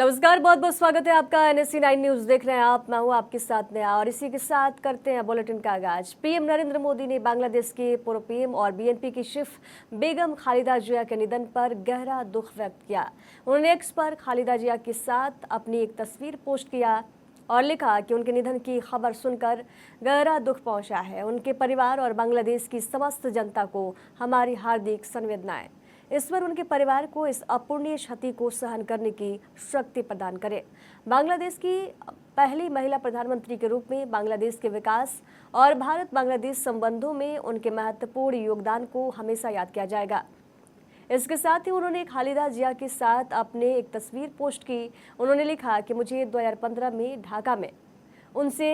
नमस्कार, बहुत बहुत स्वागत है आपका। NSC9 न्यूज देख रहे हैं आप। मैं हूं आपके साथ नया और इसी के साथ करते हैं बुलेटिन का आगाज। पीएम नरेंद्र मोदी ने बांग्लादेश के पूर्व पीएम और BNP की शिफ बेगम खालिदा जिया के निधन पर गहरा दुख व्यक्त किया। उन्होंने एक्स पर खालिदा जिया के साथ अपनी एक तस्वीर पोस्ट किया और लिखा कि उनके निधन की खबर सुनकर गहरा दुख पहुंचा है। उनके परिवार और बांग्लादेश की समस्त जनता को हमारी हार्दिक संवेदनाएं। ईश्वर उनके परिवार को इस अपूर्णीय क्षति को सहन करने की शक्ति प्रदान करे। बांग्लादेश की पहली महिला प्रधानमंत्री के रूप में बांग्लादेश के विकास और भारत बांग्लादेश संबंधों में उनके महत्वपूर्ण योगदान को हमेशा याद किया जाएगा। इसके साथ ही उन्होंने खालिदा जिया के साथ अपने एक तस्वीर पोस्ट की। उन्होंने लिखा कि मुझे 2015 में ढाका में उनसे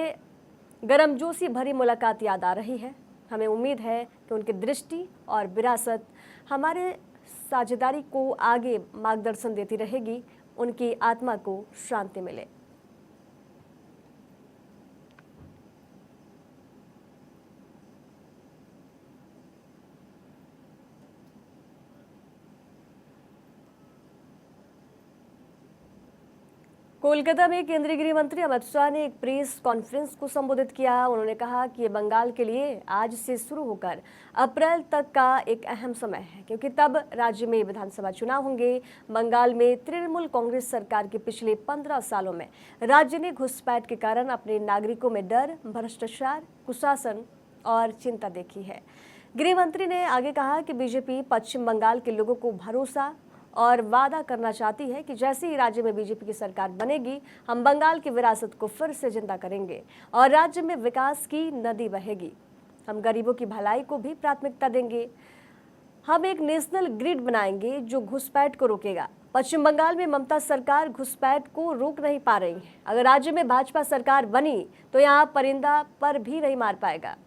गर्मजोशी भरी मुलाकात याद आ रही है। हमें उम्मीद है कि उनकी दृष्टि और विरासत हमारे साझेदारी को आगे मार्गदर्शन देती रहेगी। उनकी आत्मा को शांति मिले। कोलकाता में केंद्रीय गृह मंत्री अमित शाह ने एक प्रेस कॉन्फ्रेंस को संबोधित किया। उन्होंने कहा कि ये बंगाल के लिए आज से शुरू होकर अप्रैल तक का एक अहम समय है, क्योंकि तब राज्य में विधानसभा चुनाव होंगे। बंगाल में तृणमूल कांग्रेस सरकार के पिछले 15 सालों में राज्य ने घुसपैठ के कारण अपने नागरिकों में डर, भ्रष्टाचार, कुशासन और चिंता देखी है। गृह मंत्री ने आगे कहा कि बीजेपी पश्चिम बंगाल के लोगों को भरोसा और वादा करना चाहती है कि जैसे ही राज्य में बीजेपी की सरकार बनेगी, हम बंगाल की विरासत को फिर से जिंदा करेंगे और राज्य में विकास की नदी बहेगी। हम गरीबों की भलाई को भी प्राथमिकता देंगे। हम एक नेशनल ग्रिड बनाएंगे जो घुसपैठ को रोकेगा। पश्चिम बंगाल में ममता सरकार घुसपैठ को रोक नहीं पा रही है। अगर राज्य में भाजपा सरकार बनी तो यहाँ परिंदा पर भी नहीं मार पाएगा।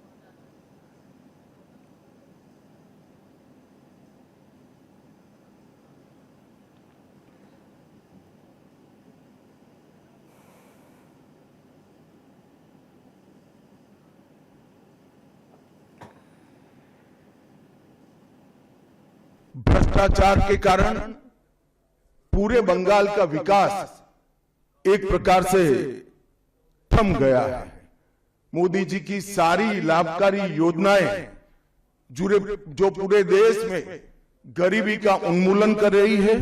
भ्रष्टाचार के कारण पूरे बंगाल का विकास एक प्रकार से थम गया है। मोदी जी की सारी लाभकारी योजनाएं जो पूरे देश में गरीबी का उन्मूलन कर रही है,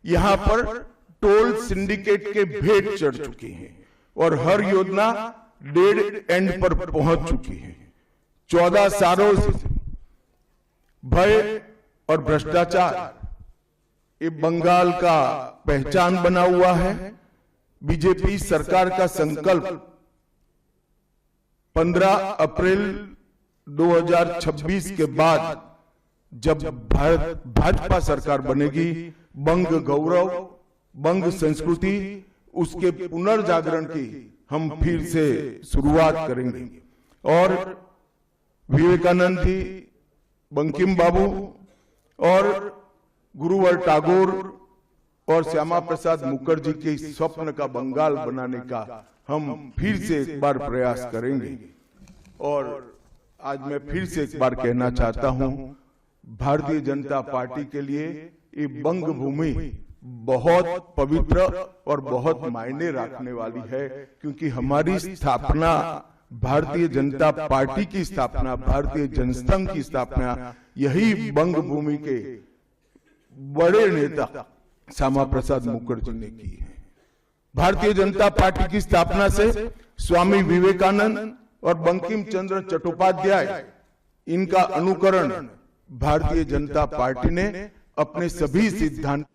यहां पर टोल सिंडिकेट के भेंट चढ़ चुकी हैं और हर योजना डेड एंड पर पहुंच चुकी है। 14 सालों से भय और भ्रष्टाचार ये बंगाल का पहचान बना हुआ है। बीजेपी सरकार का संकल्प 15 अप्रैल 2026 के बाद जब भाजपा सरकार बनेगी, बंग गौरव, बंग संस्कृति, उसके पुनर्जागरण की हम फिर से शुरुआत करेंगे। और विवेकानंद जी, बंकिम बाबू और गुरुवर टैगोर और श्यामा प्रसाद मुखर्जी के स्वप्न का बंगाल बनाने का हम फिर से एक बार प्रयास करेंगे। और आज मैं फिर से एक बार कहना चाहता हूं, भारतीय जनता पार्टी के लिए ये बंग भूमि बहुत पवित्र और बहुत मायने रखने वाली है, क्योंकि हमारी स्थापना, भारतीय जनता पार्टी की स्थापना, भारतीय जनसंघ की स्थापना यही बंग भूमि के बड़े नेता श्यामा प्रसाद मुखर्जी ने की है। भारतीय जनता पार्टी की स्थापना से स्वामी विवेकानंद और बंकिम चंद्र चट्टोपाध्याय, इनका अनुकरण भारतीय जनता पार्टी ने अपने सभी सिद्धांत।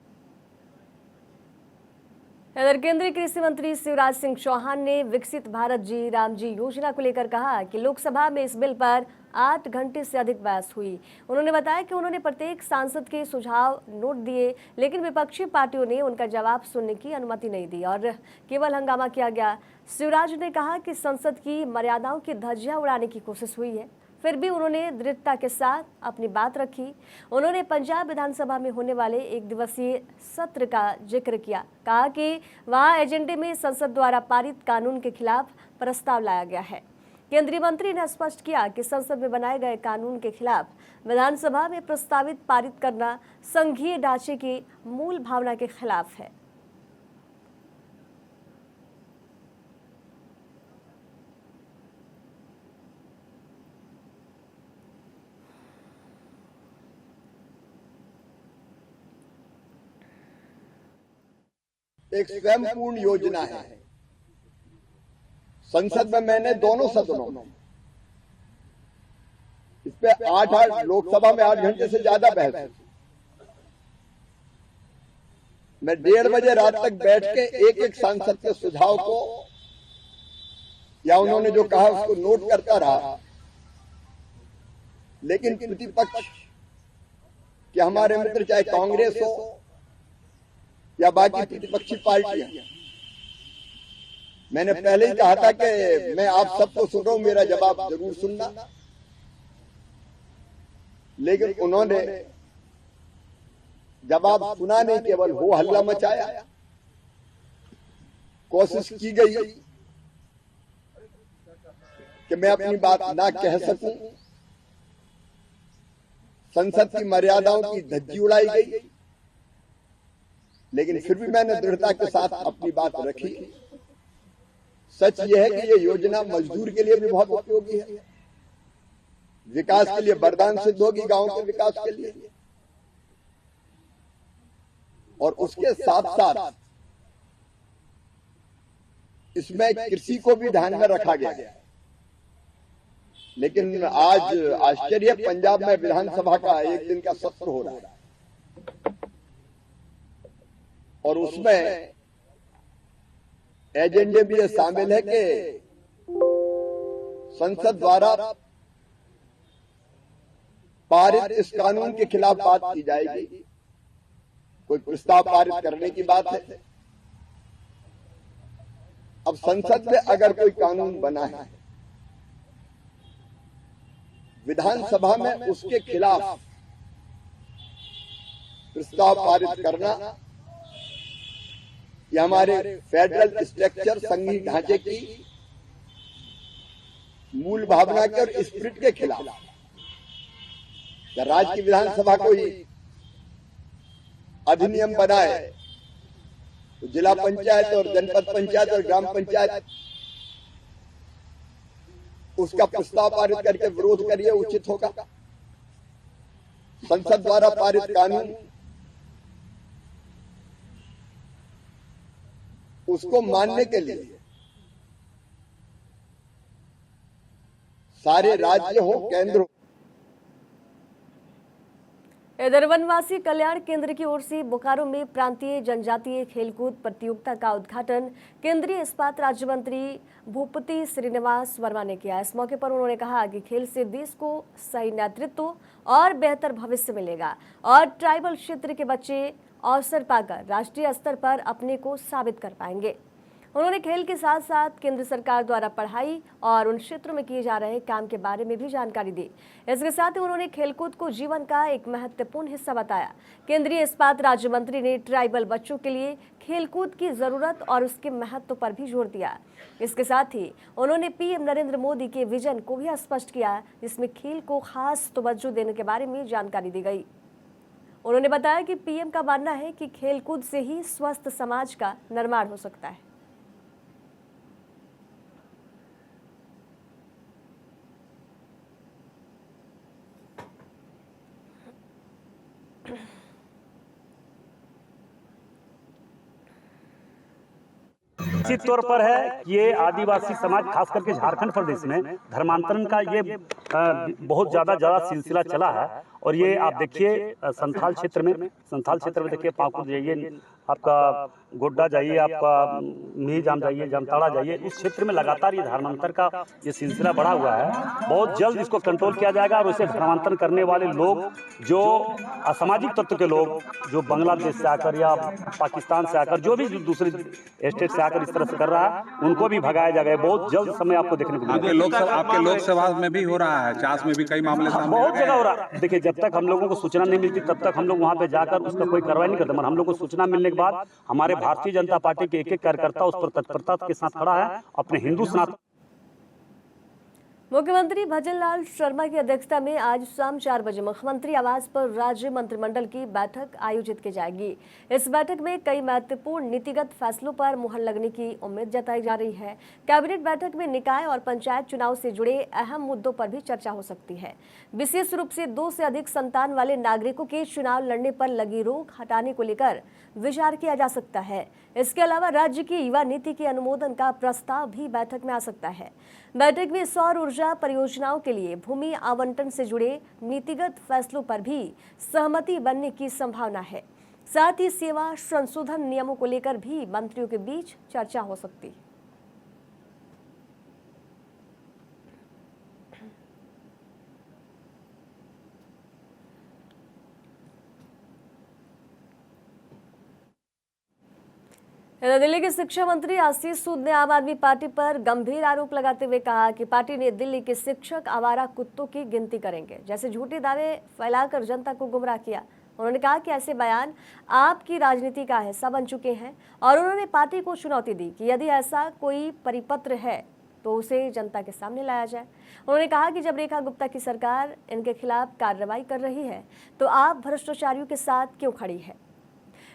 इधर केंद्रीय कृषि मंत्री शिवराज सिंह चौहान ने विकसित भारत जी राम जी योजना को लेकर कहा कि लोकसभा में इस बिल पर 8 घंटे से अधिक बहस हुई। उन्होंने बताया कि उन्होंने प्रत्येक सांसद के सुझाव नोट दिए, लेकिन विपक्षी पार्टियों ने उनका जवाब सुनने की अनुमति नहीं दी और केवल हंगामा किया गया। शिवराज ने कहा कि संसद की मर्यादाओं की धज्जियां उड़ाने की कोशिश हुई है, फिर भी उन्होंने दृढ़ता के साथ अपनी बात रखी। उन्होंने पंजाब विधानसभा में होने वाले 1 दिवसीय सत्र का जिक्र किया। कहा कि वहां एजेंडे में संसद द्वारा पारित कानून के खिलाफ प्रस्ताव लाया गया है। केंद्रीय मंत्री ने स्पष्ट किया कि संसद में बनाए गए कानून के खिलाफ विधानसभा में प्रस्तावित पारित करना संघीय ढांचे की मूल भावना के खिलाफ है। एक स्वयंपूर्ण योजना है। संसद में मैंने दोनों सदनों में इस पे 8 लोकसभा में 8 घंटे से ज्यादा बहस हुई। मैं 1:30 बजे रात तक बैठ के एक एक सांसद के सुझाव को या उन्होंने जो कहा उसको नोट करता रहा, लेकिन प्रतिपक्ष कि हमारे मित्र चाहे कांग्रेस हो या बाकी प्रतिपक्षी पार्टियां, मैंने पहले ही कहा था कि मैं आप सबको सुन रहा हूं, मेरा जवाब जरूर सुनना, लेकिन उन्होंने जवाब सुना नहीं, केवल हो हल्ला मचाया। कोशिश की गई कि मैं अपनी बात ना कह सकूं, संसद की मर्यादाओं की धज्जी उड़ाई गई, लेकिन फिर भी मैंने दृढ़ता के साथ अपनी बात रखी। सच यह है कि यह योजना मजदूर के लिए भी बहुत उपयोगी है, विकास के लिए वरदान सिद्ध होगी, गांव के विकास के लिए, और उसके साथ साथ इसमें कृषि को भी ध्यान में रखा गया है। लेकिन आज आश्चर्य, पंजाब में विधानसभा का एक दिन का सत्र हो रहा है और उसमें एजेंडे भी ये शामिल है कि संसद द्वारा पारित इस कानून के खिलाफ बात की जाएगी। कोई प्रस्ताव पारित करने की बात है। अब संसद में अगर कोई कानून बना है, विधानसभा में उसके खिलाफ प्रस्ताव पारित करना, यह हमारे फेडरल स्ट्रक्चर, संघीय ढांचे की मूल भावना के और स्पिरिट के खिलाफ। राज्य की विधानसभा कोई अधिनियम बनाए तो जिला पंचायत और जनपद पंचायत और ग्राम पंचायत उसका प्रस्ताव पारित करके विरोध करिए, उचित होगा। संसद द्वारा पारित कानून उसको मानने के लिए सारे राज्य हो, केंद्र हो। इधर वनवासी कल्याण केंद्र की ओर से बोकारो में प्रांतीय जनजातीय खेलकूद प्रतियोगिता का उद्घाटन केंद्रीय इस्पात राज्य मंत्री भूपति श्रीनिवास वर्मा ने किया। इस मौके पर उन्होंने कहा कि खेल से देश को सही नेतृत्व और बेहतर भविष्य मिलेगा और ट्राइबल क्षेत्र के बच्चे अवसर पाकर राष्ट्रीय स्तर पर अपने को साबित कर पाएंगे। उन्होंने खेल के साथ साथ केंद्र सरकार द्वारा पढ़ाई और उन क्षेत्रों में किए जा रहे काम के बारे में भी जानकारी दी। इसके साथ ही उन्होंने खेलकूद को जीवन का एक महत्वपूर्ण हिस्सा बताया। केंद्रीय इस्पात राज्य मंत्री ने ट्राइबल बच्चों के लिए खेलकूद की जरूरत और उसके महत्व पर भी जोर दिया। इसके साथ ही उन्होंने पीएम नरेंद्र मोदी के विजन को भी स्पष्ट किया, जिसमें खेल को खास तवज्जो देने के बारे में जानकारी दी गई। उन्होंने बताया कि पीएम का मानना है कि खेलकूद से ही स्वस्थ समाज का निर्माण हो सकता है। निश्चित तौर पर है कि ये आदिवासी समाज खास करके झारखंड प्रदेश में धर्मांतरण का ये बहुत ज्यादा सिलसिला चला है। और ये आप देखिए संथाल क्षेत्र में देखिए पाकुड़ जाइए, आपका गोड्डा जाइए, आपका मिहिजाम जाइए, जामताड़ा जाइए, उस क्षेत्र में लगातार ये धर्मांतर का ये सिलसिला बढ़ा हुआ है। बहुत जल्द इसको कंट्रोल किया जाएगा और इसे धर्मांतरण करने वाले लोग, जो असामाजिक तत्व के लोग, जो बांग्लादेश से आकर या पाकिस्तान से आकर, जो भी दूसरे स्टेट से आकर इस तरह से कर रहा है, उनको भी भगाया जाएगा। बहुत जल्द समय आपको देखने को मिलेगा। आपके लोकसभा में भी हो रहा है, चास में भी कई मामले बहुत जगह हो रहा है। देखिए, जब तक हम लोगों को सूचना नहीं मिलती तब तक हम लोग वहां पे जाकर उसका कोई कार्रवाई नहीं करते, मगर हम लोग को सूचना मिलने के बाद हमारे भारतीय जनता पार्टी के एक एक कार्यकर्ता उस पर तत्परता के साथ खड़ा है। अपने हिंदू सनातन मुख्यमंत्री भजनलाल शर्मा की अध्यक्षता में आज शाम 4 बजे मुख्यमंत्री आवास पर राज्य मंत्रिमंडल की बैठक आयोजित की जाएगी। इस बैठक में कई महत्वपूर्ण नीतिगत फैसलों पर मुहर लगने की उम्मीद जताई जा रही है। कैबिनेट बैठक में निकाय और पंचायत चुनाव से जुड़े अहम मुद्दों पर भी चर्चा हो सकती है। विशेष रूप से 2 से अधिक संतान वाले नागरिकों के चुनाव लड़ने पर लगी रोक हटाने को लेकर विचार किया जा सकता है। इसके अलावा राज्य की युवा नीति के अनुमोदन का प्रस्ताव भी बैठक में आ सकता है। बैठक में सौर ऊर्जा परियोजनाओं के लिए भूमि आवंटन से जुड़े नीतिगत फैसलों पर भी सहमति बनने की संभावना है। साथ ही सेवा संशोधन नियमों को लेकर भी मंत्रियों के बीच चर्चा हो सकती है। इधर दिल्ली के शिक्षा मंत्री आशीष सूद ने आम आदमी पार्टी पर गंभीर आरोप लगाते हुए कहा कि पार्टी ने दिल्ली के शिक्षक आवारा कुत्तों की गिनती करेंगे जैसे झूठे दावे फैलाकर जनता को गुमराह किया। उन्होंने कहा कि ऐसे बयान आपकी राजनीति का हिस्सा बन चुके हैं और उन्होंने पार्टी को चुनौती दी कि यदि ऐसा कोई परिपत्र है तो उसे जनता के सामने लाया जाए। उन्होंने कहा कि जब रेखा गुप्ता की सरकार इनके खिलाफ कार्रवाई कर रही है तो आप भ्रष्टाचारियों के साथ क्यों खड़ी है।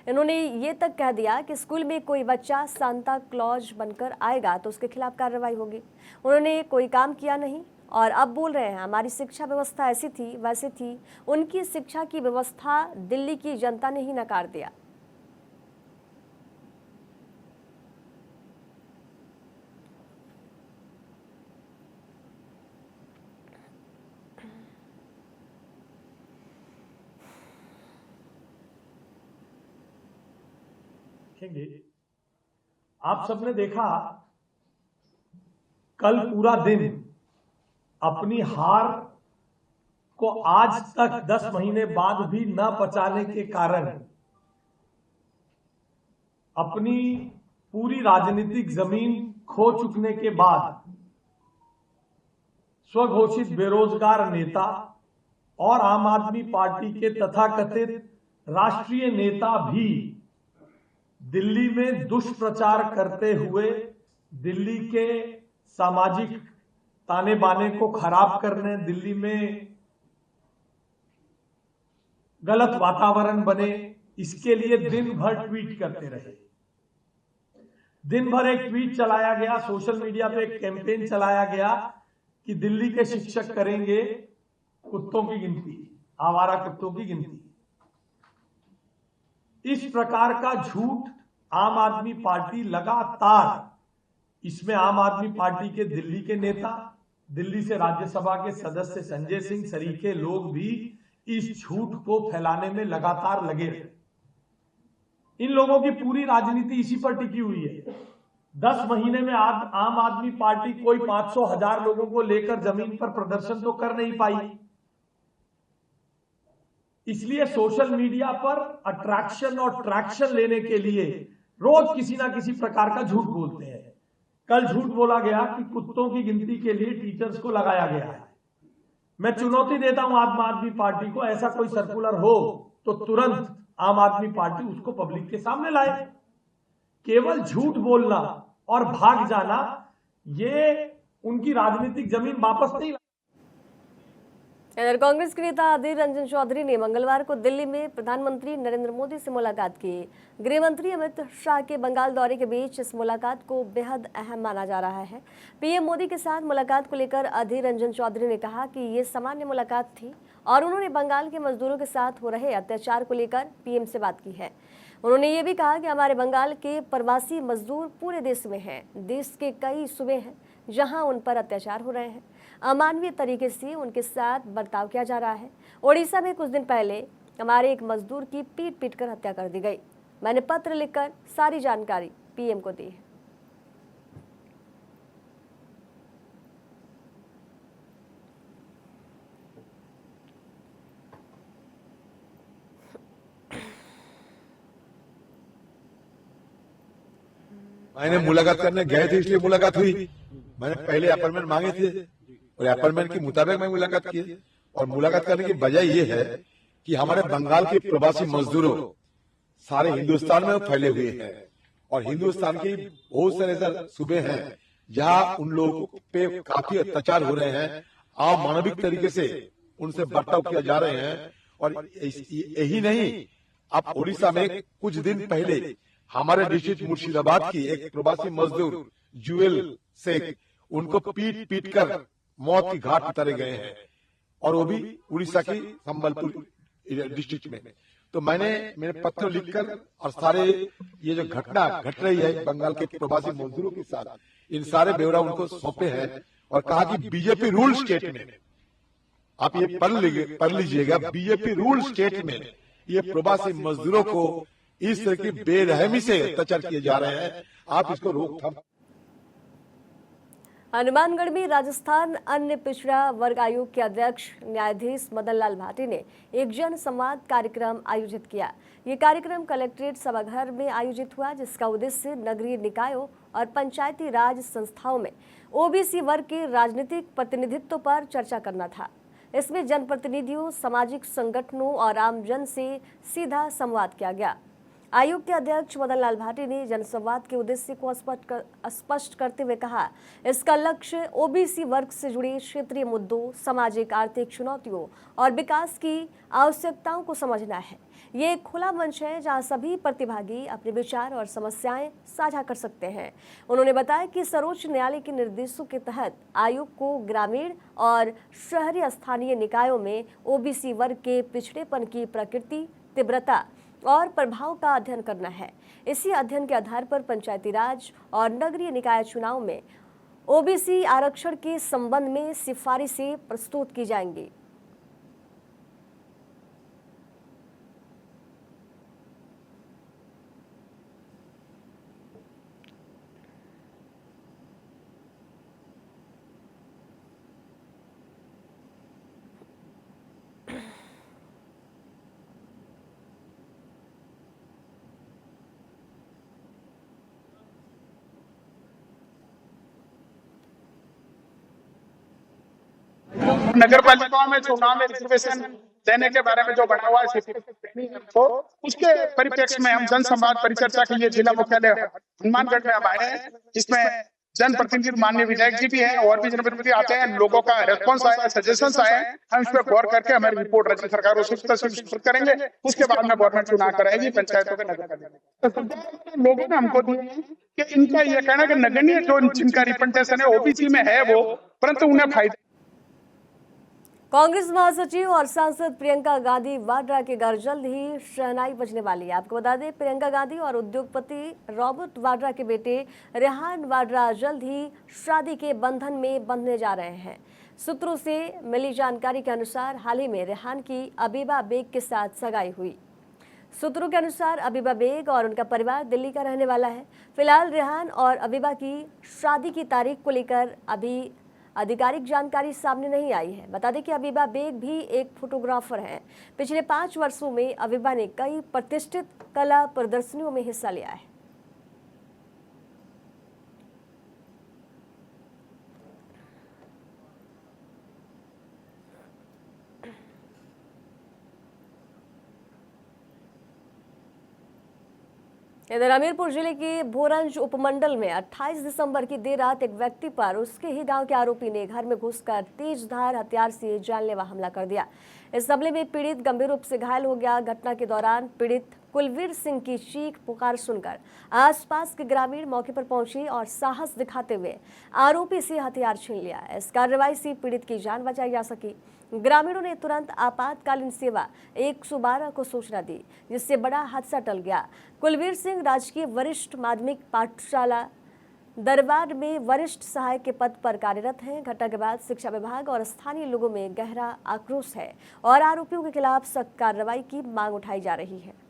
इन्होंने ये तक कह दिया कि स्कूल में कोई बच्चा सांता क्लॉज बनकर आएगा तो उसके खिलाफ कार्रवाई होगी। उन्होंने कोई काम किया नहीं और अब बोल रहे हैं हमारी शिक्षा व्यवस्था ऐसी थी वैसे थी। उनकी शिक्षा की व्यवस्था दिल्ली की जनता ने ही नकार दिया। आप सबने देखा कल पूरा दिन अपनी हार को आज तक 10 महीने बाद भी न पचाने के कारण अपनी पूरी राजनीतिक जमीन खो चुकने के बाद स्वघोषित बेरोजगार नेता और आम आदमी पार्टी के तथाकथित राष्ट्रीय नेता भी दिल्ली में दुष्प्रचार करते हुए दिल्ली के सामाजिक ताने बाने को खराब करने, दिल्ली में गलत वातावरण बने, इसके लिए दिन भर ट्वीट करते रहे। दिन भर एक ट्वीट चलाया गया, सोशल मीडिया पे एक कैंपेन चलाया गया कि दिल्ली के शिक्षक करेंगे कुत्तों की गिनती, आवारा कुत्तों की गिनती। इस प्रकार का झूठ आम आदमी पार्टी लगातार, इसमें आम आदमी पार्टी के दिल्ली के नेता, दिल्ली से राज्यसभा के सदस्य संजय सिंह सरीखे लोग भी इस झूठ को फैलाने में लगातार लगे रहे। इन लोगों की पूरी राजनीति इसी पर टिकी हुई है। 10 महीने में आम आदमी पार्टी कोई 500,000 लोगों को लेकर जमीन पर प्रदर्शन तो कर नहीं पाई, इसलिए सोशल मीडिया पर अट्रैक्शन और ट्रैक्शन लेने के लिए रोज किसी ना किसी प्रकार का झूठ बोलते हैं। कल झूठ बोला गया कि कुत्तों की गिनती के लिए टीचर्स को लगाया गया है। मैं चुनौती देता हूं आम आदमी पार्टी को, ऐसा कोई सर्कुलर हो तो तुरंत आम आदमी पार्टी उसको पब्लिक के सामने लाए। केवल झूठ बोलना और भाग जाना, ये उनकी राजनीतिक जमीन वापस नहीं। इधर कांग्रेस के नेता अधीर रंजन चौधरी ने मंगलवार को दिल्ली में प्रधानमंत्री नरेंद्र मोदी से मुलाकात की। गृह मंत्री अमित शाह के बंगाल दौरे के बीच इस मुलाकात को बेहद अहम माना जा रहा है। पीएम मोदी के साथ मुलाकात को लेकर अधीर रंजन चौधरी ने कहा कि ये सामान्य मुलाकात थी और उन्होंने बंगाल के मजदूरों के साथ हो रहे अत्याचार को लेकर पीएम से बात की है। उन्होंने ये भी कहा कि हमारे बंगाल के प्रवासी मजदूर पूरे देश में हैं। देश के कई सूबे हैं जहां उन पर अत्याचार हो रहे हैं, अमानवीय तरीके से उनके साथ बर्ताव किया जा रहा है। ओडिशा में कुछ दिन पहले हमारे एक मजदूर की पीट कर हत्या कर दी गई। मैंने पत्र लिखकर सारी जानकारी पीएम को दी है। मैंने मुलाकात करने गए थे इसलिए मुलाकात हुई। मैंने पहले अपॉइंटमेंट मांगे थे और अपॉइंटमेंट के मुताबिक मैं मुलाकात की। और मुलाकात करने की वजह यह है कि हमारे बंगाल के प्रवासी मजदूरों सारे हिंदुस्तान में फैले हुए हैं और हिंदुस्तान के बहुत सारे सूबे हैं जहां उन लोगों पे काफी अत्याचार हो रहे हैं, अमानविक तरीके से उनसे बर्ताव किया जा रहे हैं। और यही नहीं, आप उड़ीसा में कुछ दिन पहले हमारे डिस्ट्रिक्ट मुर्शिदाबाद की एक प्रवासी मजदूर जुएल शेख, उनको पीट पीट कर मौत की घाट उतारे गए हैं, और वो भी उड़ीसा की संबलपुर डिस्ट्रिक्ट में। तो मैंने पत्र लिखकर और सारे ये जो घटना घट रही है बंगाल के प्रवासी मजदूरों के साथ, इन सारे ब्यौरा उनको सौंपे हैं और कहा कि बीजेपी रूल स्टेट में, आप ये पढ़ लीजिएगा, बीजेपी रूल स्टेट में ये प्रवासी मजदूरों को इस तरह की बेरहमी से अत्याचार किए जा रहे हैं, आप इसको रोकथाम। हनुमानगढ़ में राजस्थान अन्य पिछड़ा वर्ग आयोग के अध्यक्ष न्यायाधीश मदन लाल भाटी ने एक जन संवाद कार्यक्रम आयोजित किया। ये कार्यक्रम कलेक्ट्रेट सभागार में आयोजित हुआ, जिसका उद्देश्य नगरीय निकायों और पंचायती राज संस्थाओं में ओबीसी वर्ग के राजनीतिक प्रतिनिधित्व पर चर्चा करना था। इसमें जनप्रतिनिधियों, सामाजिक संगठनों और आमजन से सीधा संवाद किया गया। आयोग के अध्यक्ष मदन लाल भाटी ने जनसंवाद के उद्देश्य को स्पष्ट करते हुए कहा, इसका लक्ष्य ओबीसी वर्ग से जुड़े क्षेत्रीय मुद्दों, सामाजिक आर्थिक चुनौतियों और विकास की आवश्यकताओं को समझना है। ये एक खुला मंच है जहां सभी प्रतिभागी अपने विचार और समस्याएं साझा कर सकते हैं। उन्होंने बताया कि सर्वोच्च न्यायालय के निर्देशों के तहत आयोग को ग्रामीण और शहरी स्थानीय निकायों में ओबीसी वर्ग के पिछड़ेपन की प्रकृति, तीव्रता और प्रभाव का अध्ययन करना है। इसी अध्ययन के आधार पर पंचायती राज और नगरीय निकाय चुनाव में ओबीसी आरक्षण के संबंध में सिफारिशें प्रस्तुत की जाएंगी। नगर पालिकाओं में चुनाव में रिजर्वेशन देने के बारे में जो बना हुआ है तो उसके परिप्रेक्ष्य में हम जन संवाद परिचर्चा के लिए जिला मुख्यालय हनुमानगढ़ में हम आए हैं, जिसमें जनप्रतिनिधि माननीय विधायक जी भी हैं और भी जनप्रतिनिधि आते हैं। लोगों का रेस्पॉन्स आया, सजेशंस आए हैं, हम इस पर गौर करके हमारी रिपोर्ट राज्य सरकार को करेंगे। उसके बाद में गवर्नमेंट चुनाव कराएगी पंचायतों के नगर पालिका। लोगों ने हमको दिए कि इनका यह कहना कि नगरीय जो जिनका रिप्रेजेंटेशन है ओबीसी में है वो, परंतु उन्हें फायदा। कांग्रेस महासचिव और सांसद प्रियंका गांधी वाड्रा के घर जल्द ही शहनाई बजने वाली है। आपको बता दें, प्रियंका गांधी और उद्योगपति रॉबर्ट वाड्रा के बेटे रेहान वाड्रा जल्द ही शादी के बंधन में बंधने जा रहे हैं। सूत्रों से मिली जानकारी के अनुसार हाल ही में रेहान की अबीबा बेग के साथ सगाई हुई। सूत्रों के अनुसार अबीबा बेग और उनका परिवार दिल्ली का रहने वाला है। फिलहाल रेहान और अबीबा की शादी की तारीख को लेकर अभी आधिकारिक जानकारी सामने नहीं आई है। बता दें कि अबीबा बेग भी एक फोटोग्राफर हैं। पिछले 5 वर्षों में अबीबा ने कई प्रतिष्ठित कला प्रदर्शनियों में हिस्सा लिया है। इधर हमीरपुर जिले के भोरंज उपमंडल में 28 दिसंबर की देर रात एक व्यक्ति पर उसके ही गांव के आरोपी ने घर में घुसकर तेजधार हथियार से जानलेवा हमला कर दिया। इस हमले में पीड़ित गंभीर रूप से घायल हो गया। घटना के दौरान पीड़ित कुलवीर सिंह की चीख पुकार सुनकर आसपास के ग्रामीण मौके पर पहुंचे और साहस दिखाते हुए आरोपी से हथियार छीन लिया। इस कार्रवाई से पीड़ित की जान बचाई जा सकी। ग्रामीणों ने तुरंत आपातकालीन सेवा 112 को सूचना दी, जिससे बड़ा हादसा टल गया। कुलवीर सिंह राजकीय वरिष्ठ माध्यमिक पाठशाला दरबार में वरिष्ठ सहायक के पद पर कार्यरत हैं। घटना के बाद शिक्षा विभाग और स्थानीय लोगों में गहरा आक्रोश है और आरोपियों के खिलाफ सख्त कार्रवाई की मांग उठाई जा रही है।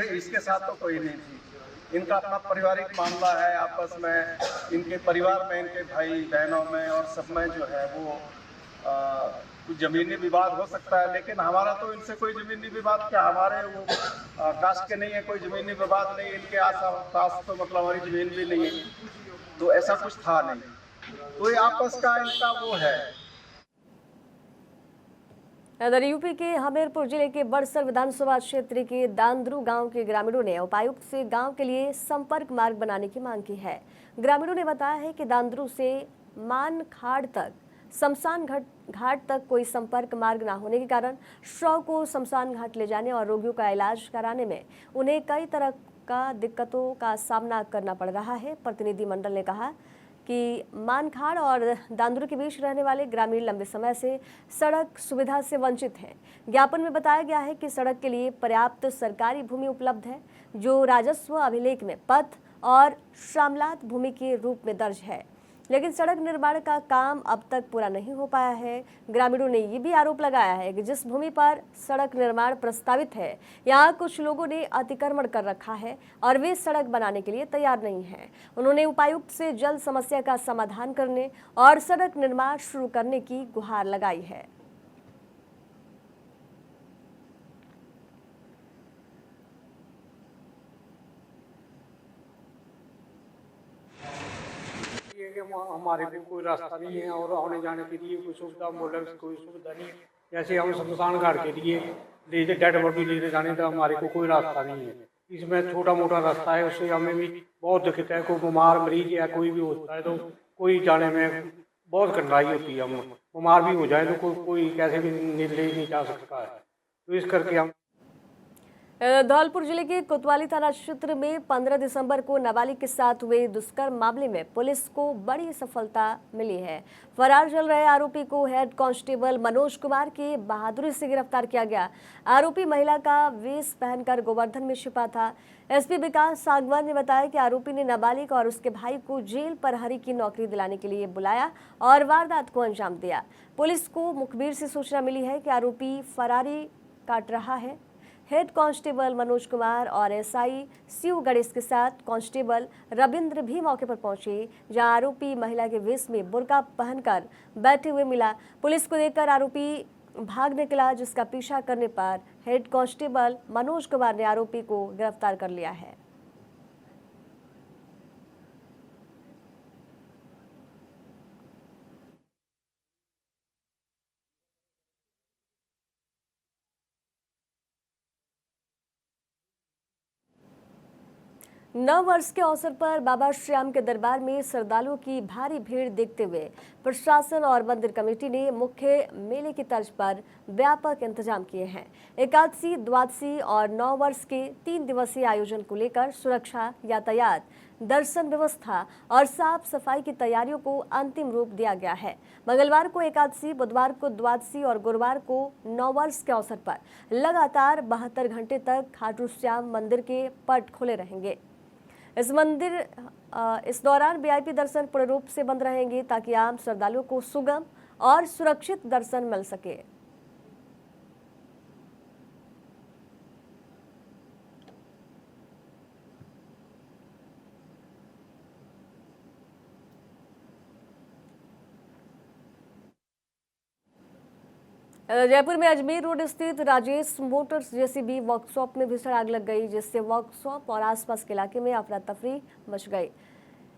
इसके साथ तो कोई नहीं थी। इनका अपना पारिवारिक मामला है, आपस में इनके परिवार में, इनके भाई बहनों में और सब में जो है वो कुछ जमीनी विवाद हो सकता है, लेकिन हमारा तो इनसे कोई जमीनी विवाद क्या, हमारे वो कास्ट के नहीं है, कोई जमीनी विवाद नहीं। इनके आस तो मतलब हमारी जमीन भी नहीं है, तो ऐसा कुछ था नहीं। तो ये आपस का इनका वो है। इधर यूपी के हमीरपुर जिले के बड़सर विधानसभा क्षेत्र के दांदरू गांव के ग्रामीणों ने उपायुक्त से गांव के लिए संपर्क मार्ग बनाने की मांग की है। ग्रामीणों ने बताया है कि दांदरू से मानखाड़ तक शमशान घाट तक कोई संपर्क मार्ग न होने के कारण शव को शमशान घाट ले जाने और रोगियों का इलाज कराने में उन्हें कई तरह का दिक्कतों का सामना करना पड़ रहा है। प्रतिनिधिमंडल ने कहा कि मानखाड़ और दांदरू के बीच रहने वाले ग्रामीण लंबे समय से सड़क सुविधा से वंचित हैं। ज्ञापन में बताया गया है कि सड़क के लिए पर्याप्त सरकारी भूमि उपलब्ध है, जो राजस्व अभिलेख में पथ और श्यामलात भूमि के रूप में दर्ज है, लेकिन सड़क निर्माण का काम अब तक पूरा नहीं हो पाया है। ग्रामीणों ने ये भी आरोप लगाया है कि जिस भूमि पर सड़क निर्माण प्रस्तावित है, यहाँ कुछ लोगों ने अतिक्रमण कर रखा है और वे सड़क बनाने के लिए तैयार नहीं हैं। उन्होंने उपायुक्त से जल्द समस्या का समाधान करने और सड़क निर्माण शुरू करने की गुहार लगाई है। हमारे भी कोई रास्ता नहीं है और आने जाने के लिए कोई सुविधा एम्बुलेंस कोई सुविधा नहीं। जैसे हम शमशान घाट के लिए ले डेड बॉडी लेके जाने का हमारे को कोई रास्ता नहीं है। इसमें छोटा मोटा रास्ता है, उससे हमें भी बहुत दिक्कत है। कोई बीमार मरीज या कोई भी होता है तो कोई जाने में बहुत कठिनाई होती है। हम बीमार भी हो जाए तो कोई कैसे भी ले नहीं जा सकता है। तो इस करके हम धौलपुर जिले के कोतवाली थाना क्षेत्र में 15 दिसंबर को नाबालिग के साथ हुए दुष्कर्म मामले में पुलिस को बड़ी सफलता मिली है। फरार चल रहे आरोपी को हेड कांस्टेबल मनोज कुमार की बहादुरी से गिरफ्तार किया गया। आरोपी महिला का वेश पहनकर गोवर्धन में छिपा था। एसपी विकास सागवान ने बताया कि आरोपी ने नाबालिग और उसके भाई को जेल प्रहरी की नौकरी दिलाने के लिए बुलाया और वारदात को अंजाम दिया। पुलिस को मुखबिर से सूचना मिली है कि आरोपी फरारी काट रहा है। हेड कांस्टेबल मनोज कुमार और एसआई शिव गणेश के साथ कांस्टेबल रविंद्र भी मौके पर पहुंचे, जहां आरोपी महिला के वेश में बुर्का पहनकर बैठे हुए मिला। पुलिस को देखकर आरोपी भाग निकला, जिसका पीछा करने पर हेड कांस्टेबल मनोज कुमार ने आरोपी को गिरफ्तार कर लिया है। नव वर्ष के अवसर पर बाबा श्याम के दरबार में श्रद्धालुओं की भारी भीड़ देखते हुए प्रशासन और मंदिर कमेटी ने मुख्य मेले की तर्ज पर व्यापक इंतजाम किए हैं। एकादशी, द्वादशी और नव वर्ष के 3 दिवसीय आयोजन को लेकर सुरक्षा, यातायात, दर्शन व्यवस्था और साफ सफाई की तैयारियों को अंतिम रूप दिया गया है। मंगलवार को एकादशी, बुधवार को द्वादशी और गुरुवार को नव वर्ष के अवसर पर लगातार 72 घंटे तक खाटू श्याम मंदिर के पट खुले रहेंगे। इस दौरान वीआईपी दर्शन पूर्ण रूप से बंद रहेंगे ताकि आम श्रद्धालुओं को सुगम और सुरक्षित दर्शन मिल सके। जयपुर में अजमेर रोड स्थित राजेश मोटर्स जेसीबी वर्कशॉप में भीषण आग लग गई, जिससे वर्कशॉप और आसपास के इलाके में अफरा तफरी मच गई।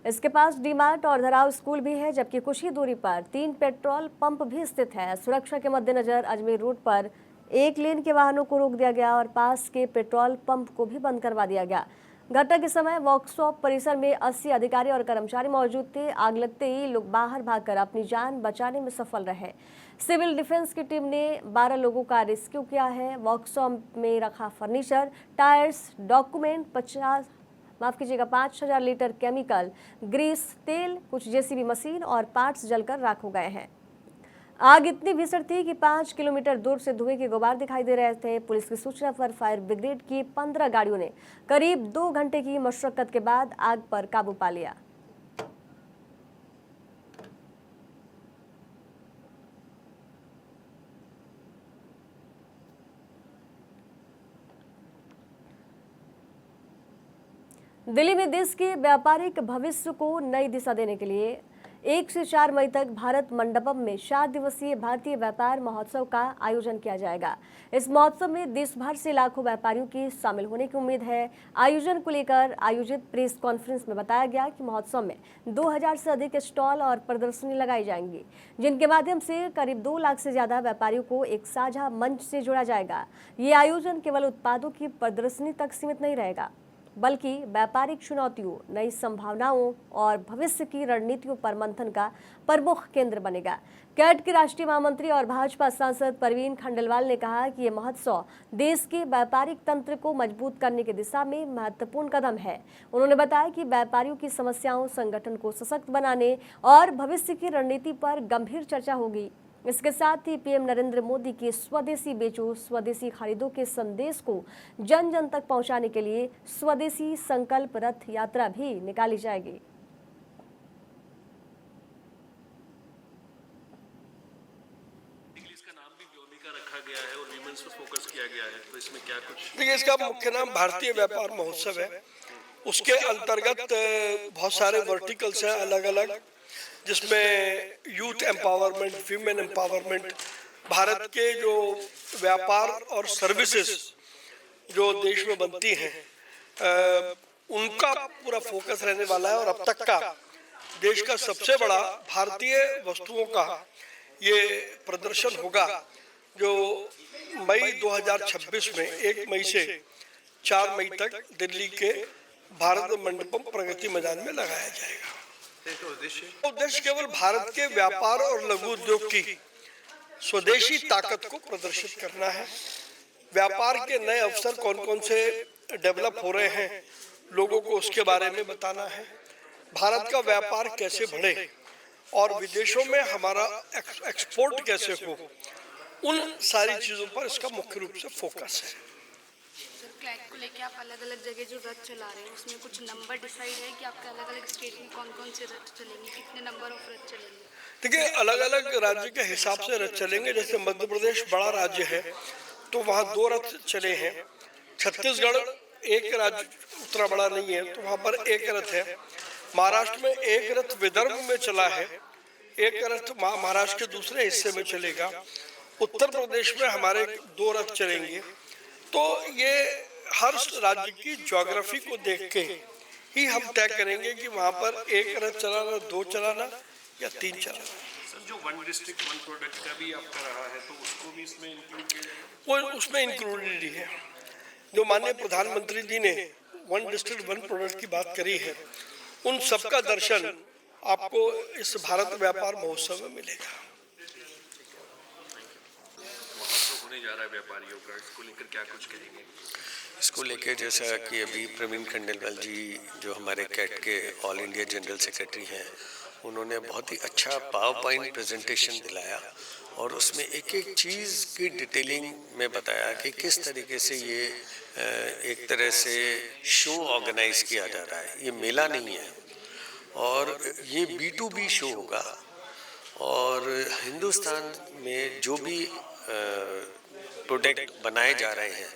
इसके पास डीमार्ट और धराव स्कूल भी है, जबकि कुछ ही दूरी पर 3 पेट्रोल पंप भी स्थित है। सुरक्षा के मद्देनजर अजमेर रोड पर 1 लेन के वाहनों को रोक दिया गया और पास के पेट्रोल पंप को भी बंद करवा दिया गया। घटना के समय वर्कशॉप परिसर में 80 अधिकारी और कर्मचारी मौजूद थे। आग लगते ही लोग बाहर भागकर अपनी जान बचाने में सफल रहे। सिविल डिफेंस की टीम ने 12 लोगों का रेस्क्यू किया है। वर्कशॉप में रखा furniture, tyres, document, 5000 litre chemical, grease, तेल, कुछ जेसीबी मशीन और पार्ट्स जलकर राख हो गए हैं। आग इतनी भीषण थी कि 5 किलोमीटर दूर से धुएं के गुबार दिखाई दे रहे थे। पुलिस की सूचना पर फायर ब्रिगेड की 15 गाड़ियों ने करीब 2 घंटे की मशक्कत के बाद आग पर काबू पा लिया। दिल्ली में देश के व्यापारिक भविष्य को नई दिशा देने के लिए 1 से 4 मई तक भारत मंडपम में 4 दिवसीय भारतीय व्यापार महोत्सव का आयोजन किया जाएगा। इस महोत्सव में देश भर से लाखों व्यापारियों की शामिल होने की उम्मीद है। आयोजन को लेकर आयोजित प्रेस कॉन्फ्रेंस में बताया गया कि महोत्सव में 2000 से अधिक स्टॉल और प्रदर्शनी लगाई जाएंगी, जिनके माध्यम से करीब 2 लाख से ज्यादा व्यापारियों को एक साझा मंच से जोड़ा जाएगा। ये आयोजन केवल उत्पादों की प्रदर्शनी तक सीमित नहीं रहेगा, बल्कि व्यापारिक चुनौतियों, नई संभावनाओं और भविष्य की रणनीतियों पर मंथन का प्रमुख केंद्र बनेगा। कैट के राष्ट्रीय महामंत्री और भाजपा सांसद परवीन खंडेलवाल ने कहा कि ये महोत्सव देश के व्यापारिक तंत्र को मजबूत करने की दिशा में महत्वपूर्ण कदम है। उन्होंने बताया कि व्यापारियों की समस्याओं, संगठन को सशक्त बनाने और भविष्य की रणनीति पर गंभीर चर्चा होगी। इसके साथ ही पीएम नरेंद्र मोदी की स्वदेशी बेचो, स्वदेशी खरीदो के संदेश को जन जन तक पहुंचाने के लिए स्वदेशी संकल्प रथ यात्रा भी निकाली जाएगी। इसका नाम भी व्योमिका रखा गया है और वीमेंस पर फोकस किया गया है, तो इसमें क्या कुछ? देखिए, इसका मुख्य नाम भारतीय व्यापार महोत्सव है। उसके अंतर्गत बहुत सारे वर्टिकल्स हैं अलग अलग, जिसमें youth empowerment, women empowerment, Bharat के जो व्यापार और सर्विसेज जो देश में बनती हैं उनका पूरा फोकस रहने वाला है। और अब तक का देश का सबसे बड़ा भारतीय वस्तुओं का ये प्रदर्शन होगा, जो मई 2026 में 1 मई से 4 मई तक दिल्ली के भारत मंडपम प्रगति मैदान में लगाया जाएगा। उद्देश्य केवल भारत के व्यापार और लघु उद्योग की स्वदेशी ताकत को प्रदर्शित करना है। व्यापार के नए अवसर कौन कौन से डेवलप हो रहे हैं, लोगों को उसके बारे में बताना है। भारत का व्यापार कैसे बढ़े और विदेशों में हमारा एक्सपोर्ट कैसे हो, उन सारी चीजों पर इसका मुख्य रूप से फोकस है। क्लैट को लेके आप अलग अलग जगह जो रथ चला रहे हैं, उसमें कुछ नंबर डिसाइड है कि आपके अलग अलग स्टेट में कौन कौन से रथ चलेंगे, कितने नंबर ऑफ रथ चलेंगे? देखिए, अलग अलग राज्य के हिसाब से रथ चलेंगे। जैसे मध्य प्रदेश बड़ा राज्य है तो वहाँ 2 रथ चले हैं। छत्तीसगढ़ एक राज्य उतना बड़ा नहीं है तो वहाँ पर 1 रथ है। महाराष्ट्र में 1 रथ विदर्भ में चला है, 1 रथ महाराष्ट्र के दूसरे हिस्से में चलेगा। उत्तर प्रदेश में हमारे 2 रथ चलेंगे। तो ये हर राज्य की ज्योग्राफी को देख के ही हम तय करेंगे कि वहाँ पर 1 रथ चलाना, 2 चलाना या 3 चलाना। सर, जो 1 डिस्ट्रिक्ट 1 प्रोडक्ट का भी आपका रहा है, तो उसको भी इसमें इंक्लूड किया जाए? वो उसमें इंक्लूडेड ही है। जो माननीय प्रधानमंत्री जी ने 1 डिस्ट्रिक्ट 1 प्रोडक्ट की बात करी है, उन सबका दर्शन आपको इस भारत व्यापार महोत्सव में मिलेगा। होने जा रहा है व्यापारियों का, इसको लेकर क्या कुछ कहेंगे? इसको लेकर जैसा कि अभी प्रवीण खंडेलवाल जी जो हमारे कैट के ऑल इंडिया जनरल सेक्रेटरी हैं, उन्होंने बहुत ही अच्छा पावर पॉइंट प्रेजेंटेशन दिलाया और उसमें एक एक चीज़ की डिटेलिंग में बताया कि किस तरीके से ये एक तरह से शो ऑर्गेनाइज किया जा रहा है। ये मेला नहीं है और ये B2B शो होगा और हिंदुस्तान में जो भी प्रोडक्ट बनाए जा रहे हैं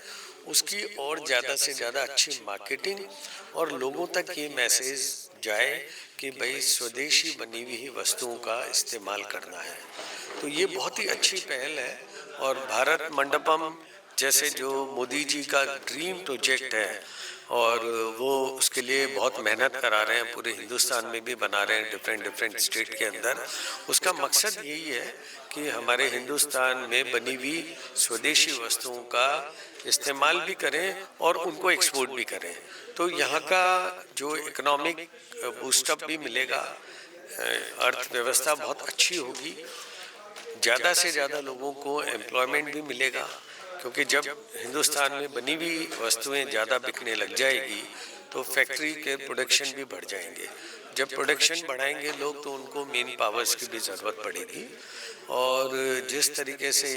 उसकी और ज़्यादा से ज़्यादा अच्छी मार्केटिंग और लोगों तक ये मैसेज जाए कि भाई स्वदेशी बनी हुई ही वस्तुओं का इस्तेमाल करना है। तो ये बहुत ही अच्छी पहल है और भारत मंडपम जैसे जो मोदी जी का ड्रीम प्रोजेक्ट है और वो उसके लिए बहुत मेहनत करा रहे हैं, पूरे हिंदुस्तान में भी बना रहे हैं डिफरेंट स्टेट के अंदर। उसका मकसद यही है कि हमारे हिंदुस्तान में बनी हुई स्वदेशी वस्तुओं का इस्तेमाल भी करें और उनको एक्सपोर्ट भी करें। तो यहाँ का जो इकोनॉमिक बूस्टअप भी मिलेगा, अर्थव्यवस्था बहुत अच्छी होगी, ज़्यादा से ज़्यादा लोगों को एम्प्लॉयमेंट भी मिलेगा, क्योंकि जब हिंदुस्तान में बनी हुई वस्तुएं ज़्यादा बिकने लग जाएगी तो फैक्ट्री के प्रोडक्शन भी बढ़ जाएंगे। जब प्रोडक्शन बढ़ाएंगे लोग तो उनको मेन पावर्स की भी ज़रूरत पड़ेगी। और जिस तरीके से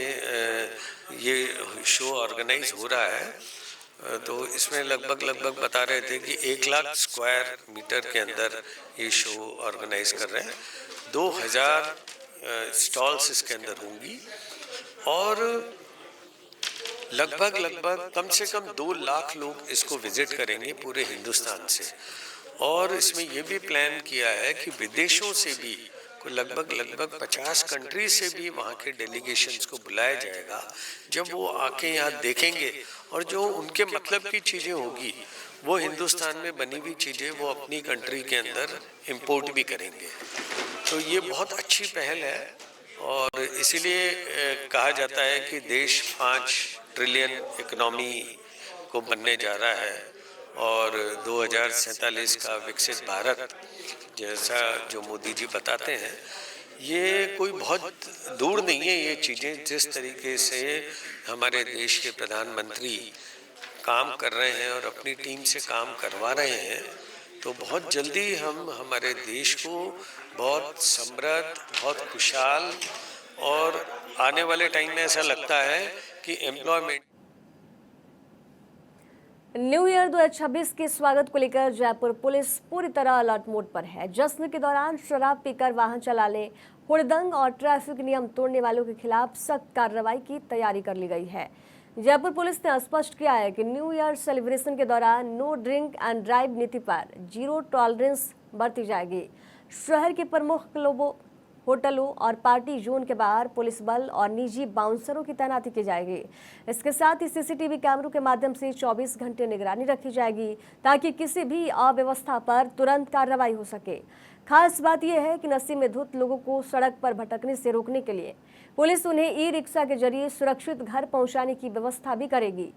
ये शो ऑर्गेनाइज हो रहा है तो इसमें लगभग बता रहे थे कि 1 लाख स्क्वायर मीटर के अंदर ये शो ऑर्गेनाइज कर रहे हैं। 2000 स्टॉल्स इसके अंदर होंगी और लगभग कम से कम 2 लाख लोग इसको विजिट करेंगे पूरे हिंदुस्तान से। और इसमें ये भी प्लान किया है कि विदेशों से भी लगभग 50 कंट्री से भी वहाँ के डेलीगेशंस को बुलाया जाएगा। जब वो आके यहाँ देखेंगे और जो उनके मतलब की चीज़ें होगी वो हिंदुस्तान में बनी हुई चीज़ें वो अपनी कंट्री के अंदर इंपोर्ट भी करेंगे। तो ये बहुत अच्छी पहल है और इसीलिए कहा जाता है कि देश 5 ट्रिलियन इकोनॉमी को बनने जा रहा है और 2047 का विकसित भारत जैसा जो मोदी जी बताते हैं, ये कोई बहुत दूर नहीं है। ये चीज़ें जिस तरीके से हमारे देश के प्रधानमंत्री काम कर रहे हैं और अपनी टीम से काम करवा रहे हैं, तो बहुत जल्दी हम हमारे देश को बहुत समृद्ध, बहुत खुशहाल और आने वाले टाइम में ऐसा लगता है कि एम्प्लॉयमेंट। न्यू ईयर 2026 के स्वागत को लेकर जयपुर पुलिस पूरी तरह अलर्ट मोड पर है। जश्न के दौरान शराब पीकर वाहन चलाने, हुड़दंग और ट्रैफिक नियम तोड़ने वालों के खिलाफ सख्त कार्रवाई की तैयारी कर ली गई है। जयपुर पुलिस ने स्पष्ट किया है कि न्यू ईयर सेलिब्रेशन के दौरान नो ड्रिंक एंड ड्राइव नीति पर 0 टॉलरेंस बरती जाएगी। शहर के प्रमुख क्लबों, होटलों और पार्टी जोन के बाहर पुलिस बल और निजी बाउंसरों की तैनाती की जाएगी। इसके साथ ही सीसीटीवी कैमरों के माध्यम से 24 घंटे निगरानी रखी जाएगी ताकि किसी भी अव्यवस्था पर तुरंत कार्रवाई हो सके। खास बात यह है कि नशे में धुत लोगों को सड़क पर भटकने से रोकने के लिए पुलिस उन्हें ई-रिक्शा के जरिए सुरक्षित घर पहुंचाने की व्यवस्था भी करेगी।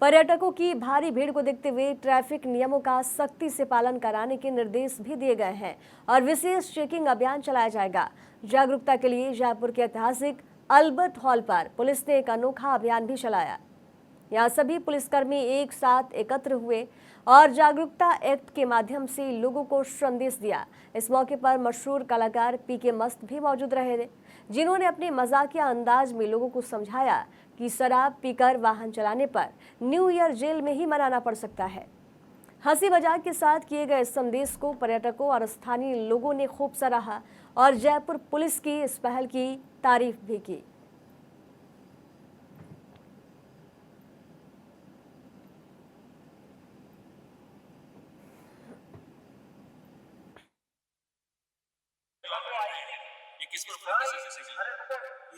पर्यटकों की भारी भीड़ को देखते हुए ट्रैफिक नियमों का सख्ती से पालन कराने के निर्देश भी दिए गए हैं और विशेष चेकिंग अभियान चलाया जाएगा। जागरूकता के लिए जयपुर के ऐतिहासिक अल्बर्ट हॉल पर पुलिस ने एक अनोखा अभियान भी चलाया। यहाँ सभी पुलिसकर्मी एक साथ एकत्र हुए और जागरूकता एक्ट के माध्यम से लोगों को संदेश दिया। इस मौके पर मशहूर कलाकार पीके मस्त भी मौजूद रहे, जिन्होंने अपने मजाकिया अंदाज में लोगों को समझाया कि शराब पीकर वाहन चलाने पर न्यू ईयर जेल में ही मनाना पड़ सकता है। हंसी मजाक के साथ किए गए संदेश को पर्यटकों और स्थानीय लोगों ने खूब सराहा और जयपुर पुलिस की इस पहल की तारीफ भी की।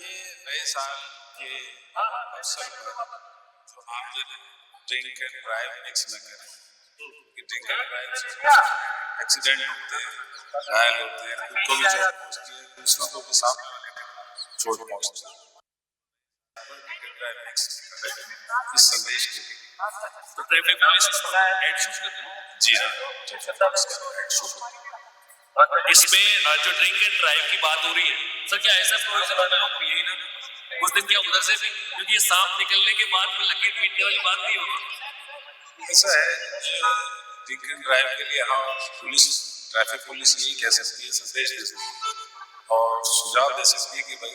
ये नए साल के अवसर पर जो आमजन ड्रिंक एंड ड्राइव मिक्स न करें, कि ड्रिंक एंड ड्राइव से एक्सीडेंट होते हैं, घायल होते हैं, खुद को भी चोट पहुंचती है, दूसरों को भी सामने वाले को चोट पहुंचती है। ड्रिंक एंड ड्राइव मिक्स इस संदेश के लिए तो ट्रैफिक पुलिस इस पर एड शूट करती है। जी हाँ, ट्रैफिक पुलिस का एड शूट करती है। इसमें जो ड्रिंक एंड ड्राइव की बात हो रही है, सर क्या ऐसा प्रोविजन है आप यही ना उस दिन क्या उधर से भी, क्योंकि ये सांप निकलने के बाद में लकीर पीटने वाली बात नहीं होगी। ऐसा है ड्रिंक एंड ड्राइव के लिए हम पुलिस, ट्रैफिक पुलिस यही कह सकती है, संदेश दे सकती है और सुझाव दे सकती है कि भाई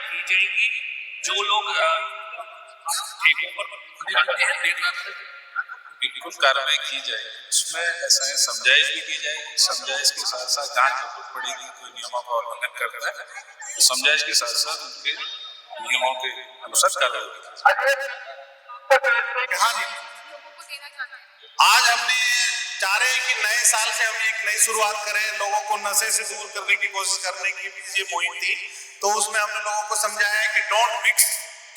नहीं जाएंगी जो लोग ठेकों पर बिल्कुल कार्रवाई की जाए, उसमें ऐसा है समझाइश भी की जाए, समझाइश के साथ साथ जांच जरूर पड़ेगी। कोई नियमों का उल्लंघन करता है तो समझाइश के साथ साथ उनके नियमों के अनुसार कार्रवाई। आज हमने चाह रहे हैं कि नए साल से हम एक नई शुरुआत करें, लोगों को नशे से दूर करने की कोशिश करने की ये मुहिम थी। तो उसमें हमने लोगों को समझाया कि don't mix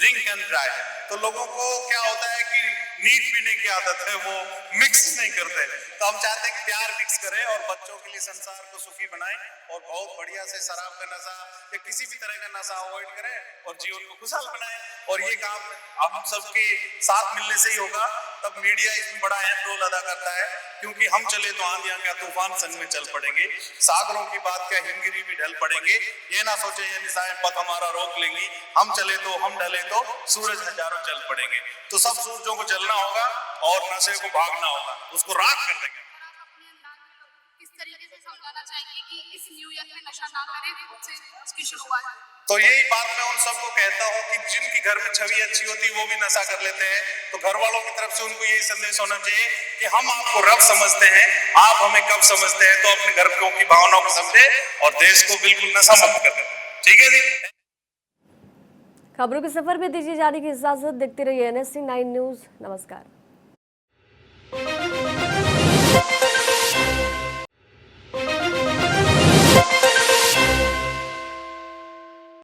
drink and drive. तो लोगों को क्या होता है कि नीट पीने की आदत है, वो मिक्स नहीं करते। तो हम चाहते हैं कि प्यार मिक्स करें और बच्चों के लिए संसार को सुखी बनाएं और बहुत बढ़िया से शराब का नशा या किसी भी तरह का नशा अवॉइड करें और जीवन को खुशहाल बनाएं। और ये काम हम सबके साथ मिलने से ही होगा। तब मीडिया इसमें बड़ा अहम रोल अदा करता है, क्योंकि हम चले तो आंधियां क्या तूफान संग में चल पड़ेंगे, सागरों की बात क्या हिमगिरी भी ढल पड़ेंगे। ये ना सोचे ये निशाएं पथ हमारा रोक लेंगी, हम चले तो हम डले तो सूरज हजारों चल पड़ेंगे। तो सब सूरजों को चलना होगा और नशे को भागना होगा, उसको राख कर देंगे। किस तरीके से समझाना चाहेंगे कि इस न्यू ईयर में नशा ना करें, इसकी शुरुआत। तो यही बात मैं उन सबको कहता हूँ कि जिनकी घर में छवि अच्छी होती वो भी नशा कर लेते हैं। तो घर वालों की तरफ से उनको यही संदेश होना चाहिए कि हम आपको रब समझते हैं, आप हमें कब समझते हैं। तो अपने घर की भावनाओं को समझे और देश को बिल्कुल नशा मुक्त कर दें। ठीक है जी। खबरों के सफर में दीजिए जाने की इजाजत। देखते रहिए NSC 9 न्यूज। नमस्कार।